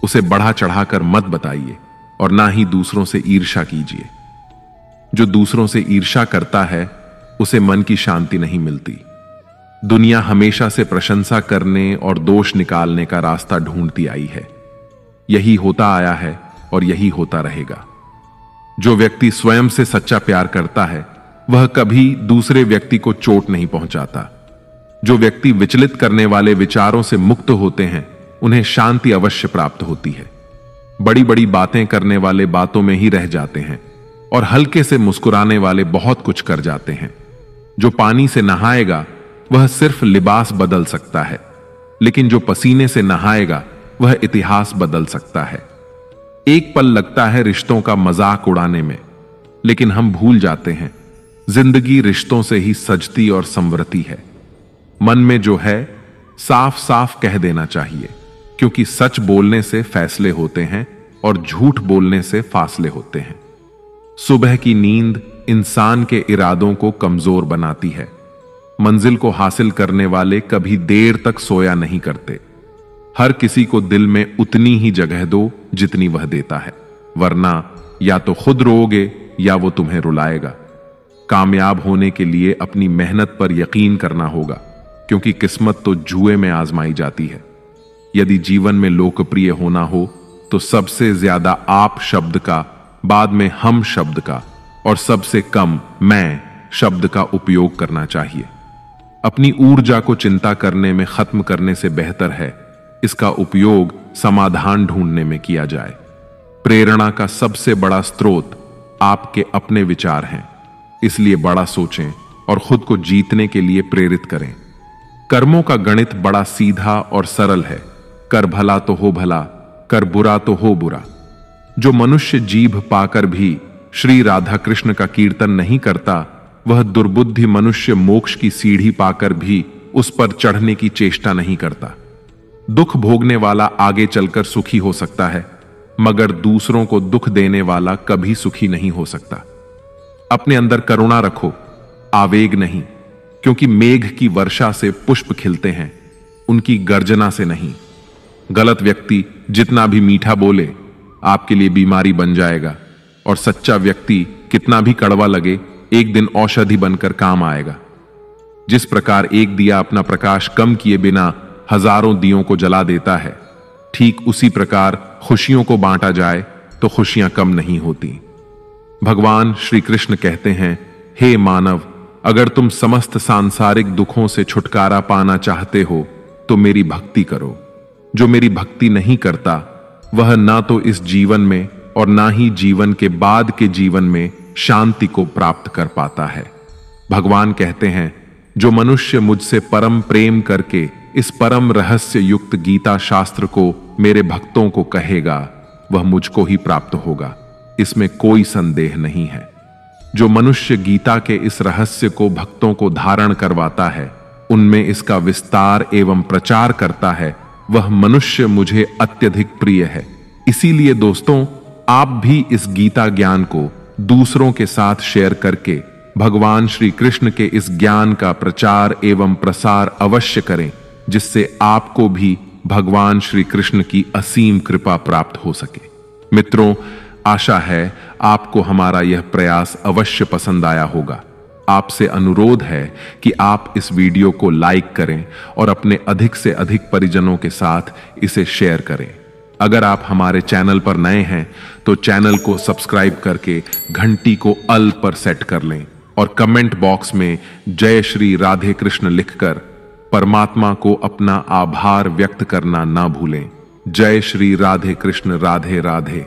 उसे बढ़ा चढ़ाकर मत बताइए और ना ही दूसरों से ईर्ष्या कीजिए। जो दूसरों से ईर्ष्या करता है उसे मन की शांति नहीं मिलती। दुनिया हमेशा से प्रशंसा करने और दोष निकालने का रास्ता ढूंढती आई है। यही होता आया है और यही होता रहेगा। जो व्यक्ति स्वयं से सच्चा प्यार करता है वह कभी दूसरे व्यक्ति को चोट नहीं पहुंचाता। जो व्यक्ति विचलित करने वाले विचारों से मुक्त होते हैं उन्हें शांति अवश्य प्राप्त होती है। बड़ी बड़ी बातें करने वाले बातों में ही रह जाते हैं और हल्के से मुस्कुराने वाले बहुत कुछ कर जाते हैं। जो पानी से नहाएगा वह सिर्फ लिबास बदल सकता है, लेकिन जो पसीने से नहाएगा वह इतिहास बदल सकता है। एक पल लगता है रिश्तों का मजाक उड़ाने में, लेकिन हम भूल जाते हैं जिंदगी रिश्तों से ही सजती और संवरती है। मन में जो है साफ साफ कह देना चाहिए, क्योंकि सच बोलने से फैसले होते हैं और झूठ बोलने से फासले होते हैं। सुबह की नींद इंसान के इरादों को कमजोर बनाती है। मंजिल को हासिल करने वाले कभी देर तक सोया नहीं करते। हर किसी को दिल में उतनी ही जगह दो जितनी वह देता है, वरना या तो खुद रोओगे या वो तुम्हें रुलाएगा। कामयाब होने के लिए अपनी मेहनत पर यकीन करना होगा, क्योंकि किस्मत तो जुए में आजमाई जाती है। यदि जीवन में लोकप्रिय होना हो तो सबसे ज्यादा आप शब्द का, बाद में हम शब्द का और सबसे कम मैं शब्द का उपयोग करना चाहिए। अपनी ऊर्जा को चिंता करने में खत्म करने से बेहतर है इसका उपयोग समाधान ढूंढने में किया जाए। प्रेरणा का सबसे बड़ा स्रोत आपके अपने विचार हैं, इसलिए बड़ा सोचें और खुद को जीतने के लिए प्रेरित करें। कर्मों का गणित बड़ा सीधा और सरल है। कर भला तो हो भला, कर बुरा तो हो बुरा। जो मनुष्य जीभ पाकर भी श्री राधा कृष्ण का कीर्तन नहीं करता, वह दुर्बुद्धि मनुष्य मोक्ष की सीढ़ी पाकर भी उस पर चढ़ने की चेष्टा नहीं करता। दुख भोगने वाला आगे चलकर सुखी हो सकता है, मगर दूसरों को दुख देने वाला कभी सुखी नहीं हो सकता। अपने अंदर करुणा रखो, आवेग नहीं, क्योंकि मेघ की वर्षा से पुष्प खिलते हैं, उनकी गर्जना से नहीं। गलत व्यक्ति जितना भी मीठा बोले आपके लिए बीमारी बन जाएगा, और सच्चा व्यक्ति कितना भी कड़वा लगे एक दिन औषधि बनकर काम आएगा। जिस प्रकार एक दिया अपना प्रकाश कम किए बिना हजारों दियों को जला देता है, ठीक उसी प्रकार खुशियों को बांटा जाए तो खुशियां कम नहीं होती। भगवान श्री कृष्ण कहते हैं, हे मानव, अगर तुम समस्त सांसारिक दुखों से छुटकारा पाना चाहते हो तो मेरी भक्ति करो। जो मेरी भक्ति नहीं करता वह ना तो इस जीवन में और ना ही जीवन के बाद के जीवन में शांति को प्राप्त कर पाता है। भगवान कहते हैं, जो मनुष्य मुझसे परम प्रेम करके इस परम रहस्य युक्त गीता शास्त्र को मेरे भक्तों को कहेगा, वह मुझको ही प्राप्त होगा, इसमें कोई संदेह नहीं है। जो मनुष्य गीता के इस रहस्य को भक्तों को धारण करवाता है, उनमें इसका विस्तार एवं प्रचार करता है, वह मनुष्य मुझे अत्यधिक प्रिय है। इसीलिए दोस्तों, आप भी इस गीता ज्ञान को दूसरों के साथ शेयर करके भगवान श्री कृष्ण के इस ज्ञान का प्रचार एवं प्रसार अवश्य करें, जिससे आपको भी भगवान श्री कृष्ण की असीम कृपा प्राप्त हो सके। मित्रों, आशा है आपको हमारा यह प्रयास अवश्य पसंद आया होगा। आपसे अनुरोध है कि आप इस वीडियो को लाइक करें और अपने अधिक से अधिक परिजनों के साथ इसे शेयर करें। अगर आप हमारे चैनल पर नए हैं तो चैनल को सब्सक्राइब करके घंटी को ऑल पर सेट कर लें और कमेंट बॉक्स में जय श्री राधे कृष्ण लिखकर परमात्मा को अपना आभार व्यक्त करना ना भूलें। जय श्री राधे कृष्ण, राधे राधे।